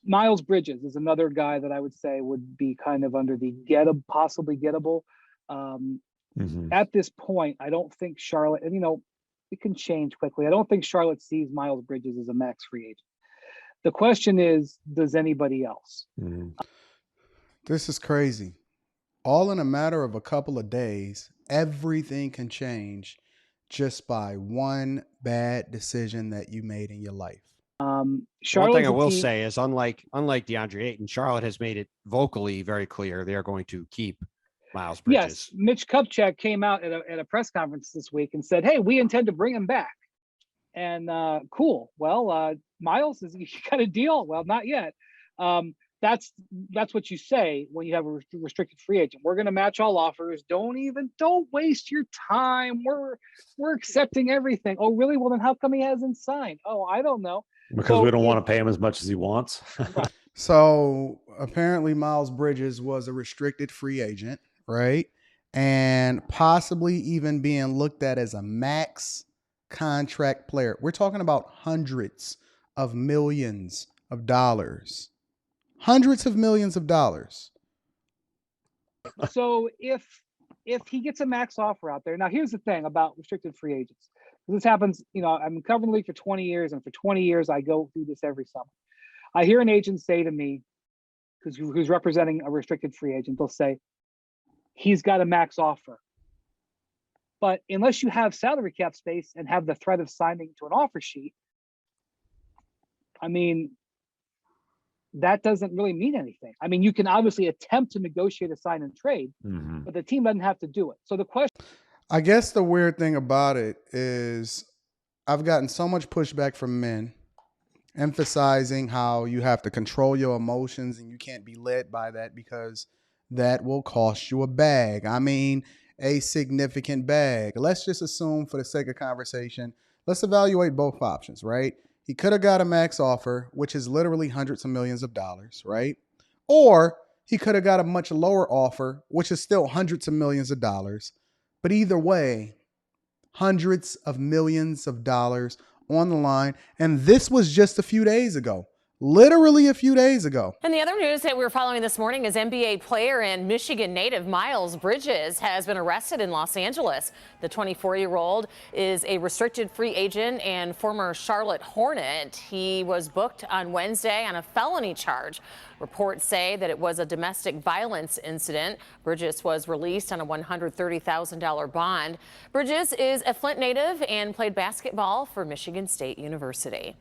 Miles Bridges is another guy that I would say would be kind of under the possibly gettable. Um, Hmm. at this point, I don't think Charlotte, and it can change quickly. I don't think Charlotte sees Miles Bridges as a max free agent. The question is, does anybody else? Hmm. This is crazy. All in a matter of a couple of days, everything can change just by one bad decision that you made in your life. One thing Charlotte's I a will team. say is, unlike DeAndre Ayton, Charlotte has made it vocally very clear they are going to keep Miles Yes, Bridges. Mitch Kupchak came out at a press conference this week and said, "Hey, we intend to bring him back." And cool. Well, Miles, is you got a deal? Well, not yet. Um, that's what you say when you have a restricted free agent. We're going to match all offers. Don't waste your time. We're accepting everything. Oh, really? Well, then how come he hasn't signed? Oh, I don't know. Because we So don't if want to pay him as much as he wants. right, So apparently, Miles Bridges was a restricted free agent, right? And possibly even being looked at as a max contract player. We're talking about hundreds of millions of dollars. Hundreds of millions of dollars. so if he gets a max offer out there. Now, here's the thing about restricted free agents. This happens, I'm covering the league for 20 years, and for 20 years I go through this every summer. I hear an agent say to me, who's representing a restricted free agent, they'll say, he's got a max offer. But unless you have salary cap space and have the threat of signing to an offer sheet, I mean, that doesn't really mean anything. I mean, you can obviously attempt to negotiate a sign and trade, Hmm. but the team doesn't have to do it. So the question, I guess the weird thing about it is I've gotten so much pushback from men emphasizing how you have to control your emotions and you can't be led by that because that will cost you a bag. I mean, a significant bag. Let's just assume, for the sake of conversation, let's evaluate both options, right? He could have got a max offer, which is literally hundreds of millions of dollars, right? Or he could have got a much lower offer, which is still hundreds of millions of dollars. But either way, hundreds of millions of dollars on the line. And this was just a few days ago, literally a few days ago. And the other news that we're following this morning is NBA player and Michigan native Miles Bridges has been arrested in Los Angeles. The 24-year-old is a restricted free agent and former Charlotte Hornet. He was booked on Wednesday on a felony charge. Reports say that it was a domestic violence incident. Bridges was released on a $130,000 bond. Bridges is a Flint native and played basketball for Michigan State University.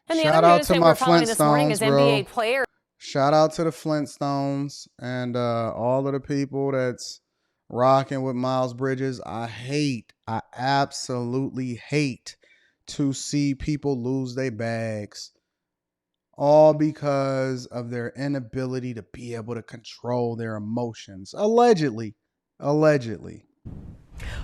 And the Shout other out news to that my we're following this morning is Flintstones, bro. NBA player. Shout out to the Flintstones and all of the people that's rocking with Miles Bridges. I absolutely hate to see people lose their bags, all because of their inability to be able to control their emotions. Allegedly. Allegedly.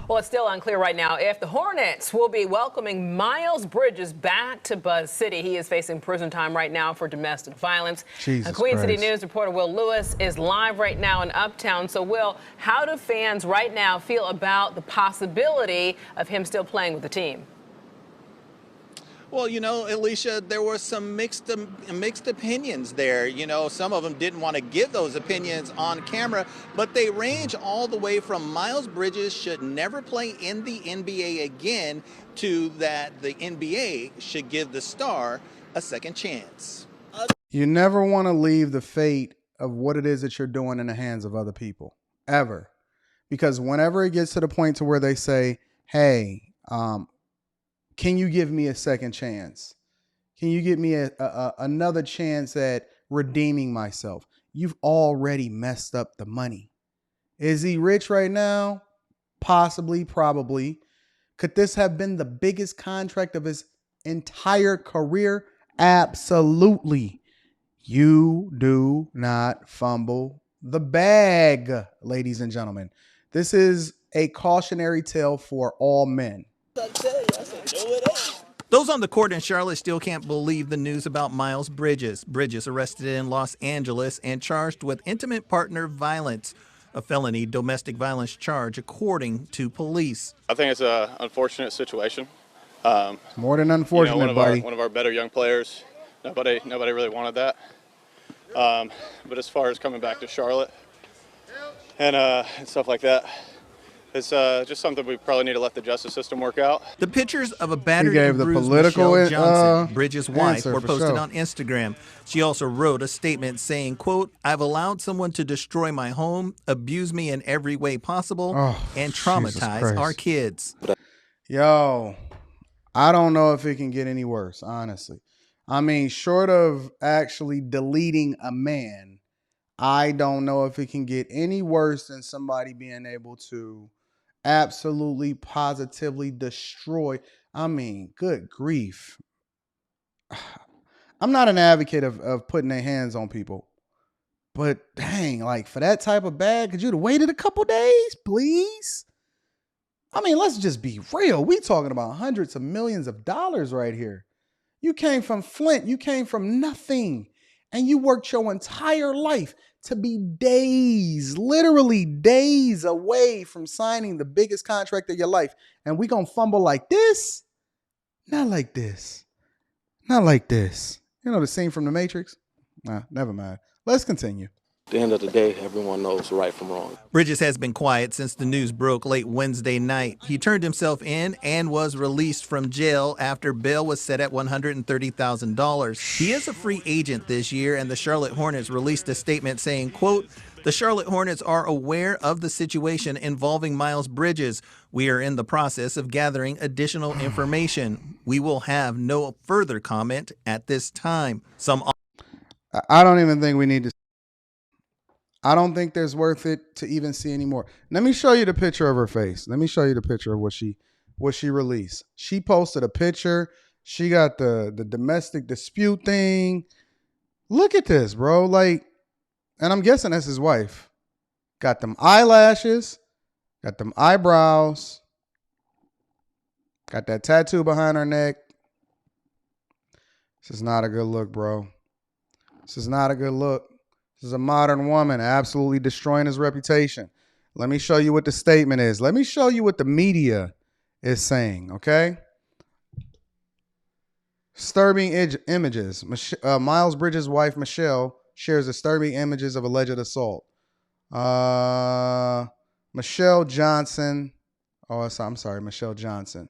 Well, it's still unclear right now if the Hornets will be welcoming Miles Bridges back to Buzz City. He is facing prison time right now for domestic violence. Jesus Queen City Christ. News reporter Will Lewis is live right now in Uptown. So, Will, how do fans right now feel about the possibility of him still playing with the team? Well, Alicia, there were some mixed opinions there. Some of them didn't want to give those opinions on camera, but they range all the way from Miles Bridges should never play in the NBA again to that the NBA should give the star a second chance. You never want to leave the fate of what it is that you're doing in the hands of other people, ever. Because whenever it gets to the point to where they say, hey, can you give me a second chance? Can you give me another chance at redeeming myself? You've already messed up the money. Is he rich right now? Possibly, probably. Could this have been the biggest contract of his entire career? Absolutely. You do not fumble the bag, ladies and gentlemen. This is a cautionary tale for all men. Those on the court in Charlotte still can't believe the news about Miles Bridges. Bridges arrested in Los Angeles and charged with intimate partner violence, a felony domestic violence charge, according to police. I think it's an unfortunate situation. More than unfortunate, one of buddy. our better young players. Nobody really wanted that. But as far as coming back to Charlotte and stuff like that, it's just something we probably need to let the justice system work out. The pictures of a battered gave and the bruised political, Michelle Johnson, Bridges' wife, answer were for posted sure. on Instagram. She also wrote a statement saying, quote, "I've allowed someone to destroy my home, abuse me in every way possible, and traumatize our kids." Yo, I don't know if it can get any worse, honestly. I mean, short of actually deleting a man, I don't know if it can get any worse than somebody being able to absolutely, positively destroy. I mean, good grief. I'm not an advocate of putting their hands on people. But dang, like for that type of bag, could you have waited a couple days, please? I mean, let's just be real. We talking about hundreds of millions of dollars right here. You came from Flint. You came from nothing. And you worked your entire life to be days, literally days away from signing the biggest contract of your life. And we gonna fumble like this? Not like this. Not like this. You know the scene from The Matrix? Nah, never mind. Let's continue. At the end of the day, everyone knows right from wrong. Bridges has been quiet since the news broke late Wednesday night. He turned himself in and was released from jail after bail was set at $130,000. He is a free agent this year, and the Charlotte Hornets released a statement saying, quote, "The Charlotte Hornets are aware of the situation involving Miles Bridges. We are in the process of gathering additional information. We will have no further comment at this time." I don't even think we need to. I don't think there's worth it to even see anymore. Let me show you the picture of her face. Let me show you the picture of what she released. She posted a picture. She got the domestic dispute thing. Look at this, bro. Like, and I'm guessing that's his wife. Got them eyelashes, got them eyebrows, got that tattoo behind her neck. This is not a good look, bro. This is not a good look. This is a modern woman absolutely destroying his reputation. Let me show you what the statement is. Let me show you what the media is saying, okay? Disturbing images. Miles Bridges' wife, Michelle, shares disturbing images of alleged assault. Michelle Johnson. I'm sorry, Michelle Johnson.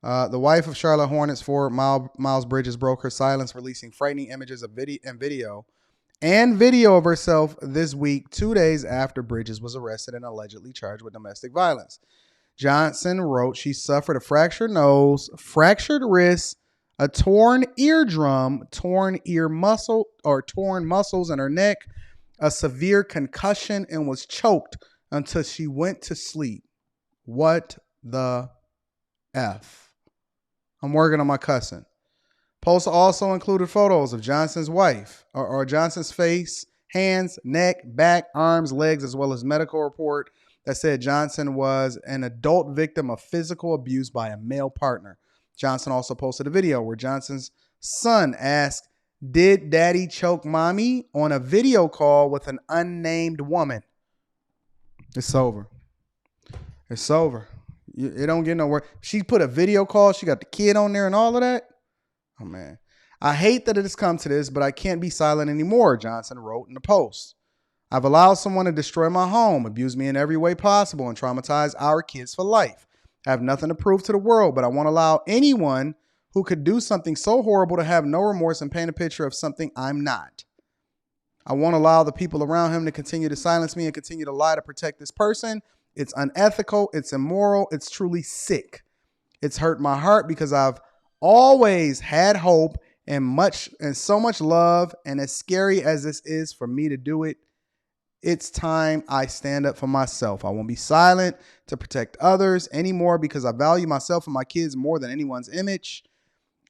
The wife of Charlotte Hornets forward Miles Bridges broke her silence, releasing frightening images of video of herself this week, 2 days after Bridges was arrested and allegedly charged with domestic violence. Johnson wrote she suffered a fractured nose, fractured wrist, a torn eardrum, torn ear muscle or torn muscles in her neck, a severe concussion, and was choked until she went to sleep. What the F? I'm working on my cussing. Posts also included photos of Johnson's wife or Johnson's face, hands, neck, back, arms, legs, as well as medical report that said Johnson was an adult victim of physical abuse by a male partner. Johnson also posted a video where Johnson's son asked, "Did daddy choke mommy?" on a video call with an unnamed woman. It's over. It's over. It don't get nowhere. She put a video call. She got the kid on there and all of that. Oh, man. I hate that it has come to this, but I can't be silent anymore, Johnson wrote in the post. I've allowed someone to destroy my home, abuse me in every way possible, and traumatize our kids for life. I have nothing to prove to the world, but I won't allow anyone who could do something so horrible to have no remorse and paint a picture of something I'm not. I won't allow the people around him to continue to silence me and continue to lie to protect this person. It's unethical. It's immoral. It's truly sick. It's hurt my heart because I've always had hope and so much love. And as scary as this is for me to do it, it's time I stand up for myself. I won't be silent to protect others anymore because I value myself and my kids more than anyone's image.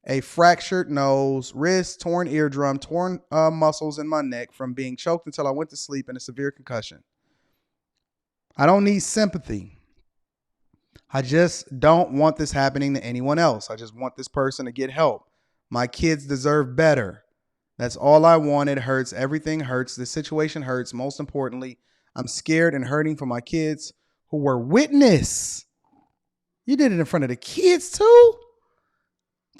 A fractured nose, wrist, torn eardrum, torn muscles in my neck from being choked until I went to sleep, and a severe concussion. I don't need sympathy. I just don't want this happening to anyone else. I just want this person to get help. My kids deserve better. That's all I want. It hurts. Everything hurts. This situation hurts. Most importantly, I'm scared and hurting for my kids who were witness. You did it in front of the kids too?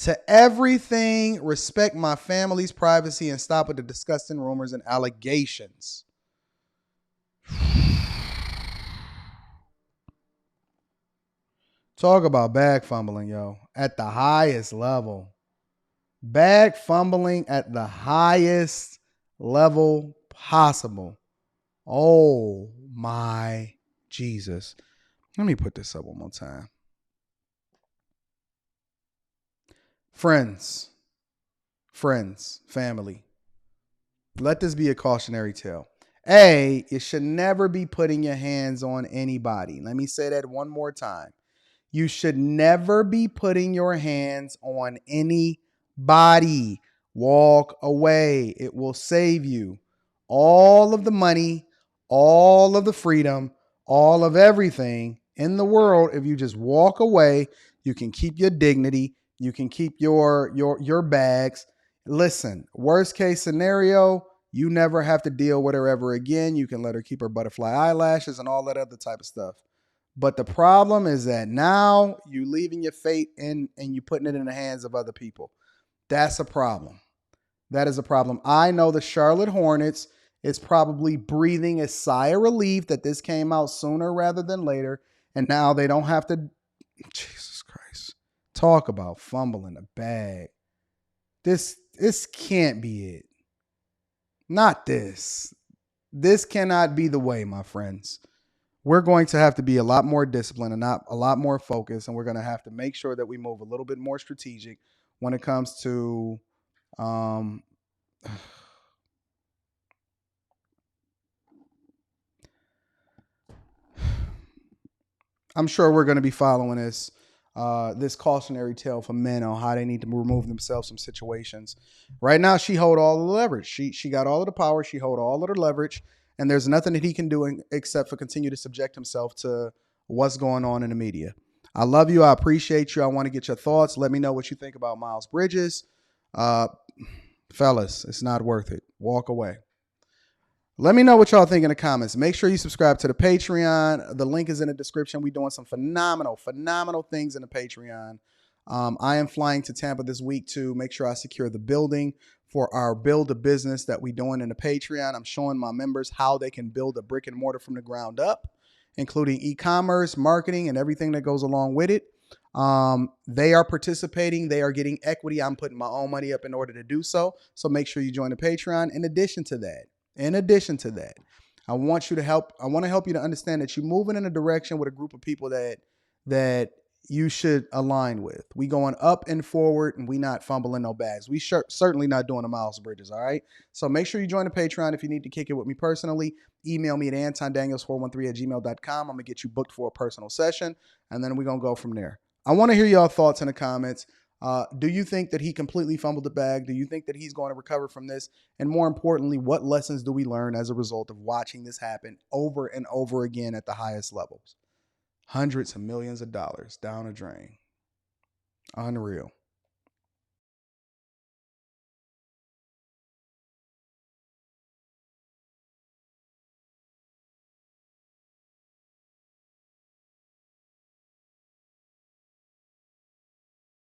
To everything, respect my family's privacy and stop with the disgusting rumors and allegations. Talk about bag fumbling, yo, at the highest level. Bag fumbling at the highest level possible. Oh my Jesus. Let me put this up one more time. Friends, family, let this be a cautionary tale. A, you should never be putting your hands on anybody. Let me say that one more time. You should never be putting your hands on anybody. Walk away. It will save you all of the money, all of the freedom, all of everything in the world. If you just walk away, you can keep your dignity. You can keep your bags. Listen, worst case scenario, you never have to deal with her ever again. You can let her keep her butterfly eyelashes and all that other type of stuff. But the problem is that now you leaving your fate and you putting it in the hands of other people. That's a problem. That is a problem. I know the Charlotte Hornets is probably breathing a sigh of relief that this came out sooner rather than later. And now they don't have to, Jesus Christ, talk about fumbling the bag. This can't be it. Not this. This cannot be the way, my friends. We're going to have to be a lot more disciplined and not a lot more focused. And we're going to have to make sure that we move a little bit more strategic when it comes to I'm sure we're going to be following this cautionary tale for men on how they need to remove themselves from situations. Right now, she hold all the leverage. She got all of the power. She hold all of the leverage. And there's nothing that he can do except for continue to subject himself to what's going on in the media. I love you. I appreciate you. I want to get your thoughts. Let me know what you think about Miles Bridges. Fellas, it's not worth it. Walk away. Let me know what y'all think in the comments. Make sure you subscribe to the Patreon. The link is in the description. We're doing some phenomenal things in the Patreon. I am flying to Tampa this week to make sure I secure the building for our build a business that we're doing in the Patreon. I'm showing my members how they can build a brick and mortar from the ground up, including e-commerce, marketing, and everything that goes along with it. They are participating. They are getting equity. I'm putting my own money up in order to do so. So make sure you join the Patreon. In addition to that, I want to help you to understand that you're moving in a direction with a group of people that you should align with. We going up and forward, and we not fumbling no bags. We certainly not doing the Miles Bridges, all right? So make sure you join the Patreon. If you need to kick it with me personally, email me at antondaniels413@gmail.com. I'm going to get you booked for a personal session, and then we're going to go from there. I want to hear y'all thoughts in the comments. Do you think that he completely fumbled the bag? Do you think that he's going to recover from this? And more importantly, what lessons do we learn as a result of watching this happen over and over again at the highest levels? Hundreds of millions of dollars down the drain. Unreal.